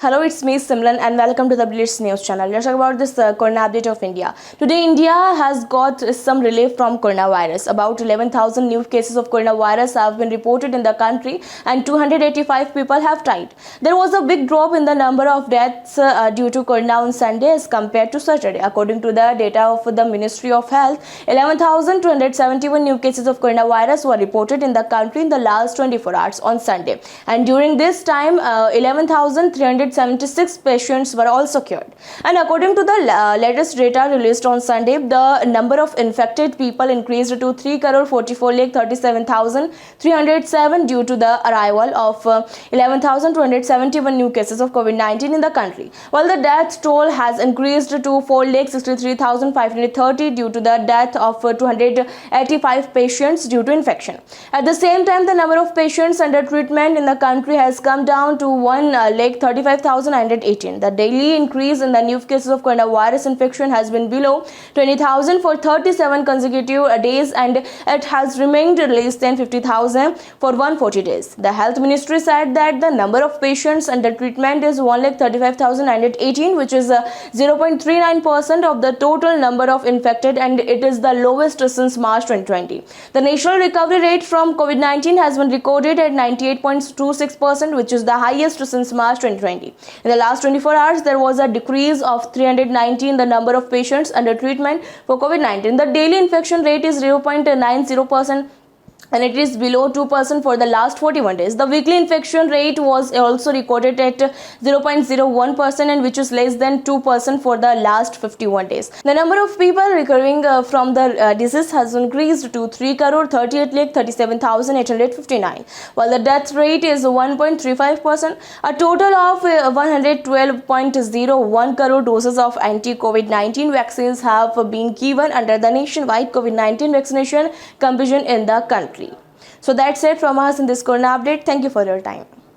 Hello, it's me Simran and welcome to the Blitz News channel. Let's talk about this corona update of India. Today, India has got some relief from coronavirus. About 11,000 new cases of coronavirus have been reported in the country and 285 people have died. There was a big drop in the number of deaths due to corona on Sunday as compared to Saturday. According to the data of the Ministry of Health, 11,271 new cases of coronavirus were reported in the country in the last 24 hours on Sunday. And during this time, 11,376 patients were also cured. And according to the latest data released on Sunday, the number of infected people increased to 3,44,37,307 due to the arrival of 11,271 new cases of COVID-19 in the country, while the death toll has increased to 4,63,530 due to the death of 285 patients due to infection. At the same time, the number of patients under treatment in the country has come down to 1,35,918. The daily increase in the new cases of coronavirus infection has been below 20,000 for 37 consecutive days, and it has remained less than 50,000 for 140 days. The health ministry said that the number of patients under treatment is 1,35,918, which is 0.39% of the total number of infected, and it is the lowest since March 2020. The national recovery rate from COVID-19 has been recorded at 98.26%, which is the highest since March 2020. In the last 24 hours, there was a decrease of 390 in the number of patients under treatment for COVID-19. The daily infection rate is 0.90%. and it is below 2% for the last 41 days. The weekly infection rate was also recorded at 0.01%, and which is less than 2% for the last 51 days. The number of people recovering from the disease has increased to 3,38,37,859, while the death rate is 1.35%. A total of 112.01 crore doses of anti-COVID-19 vaccines have been given under the nationwide COVID-19 vaccination campaign in the country. So that's it from us in this corona update. Thank you for your time.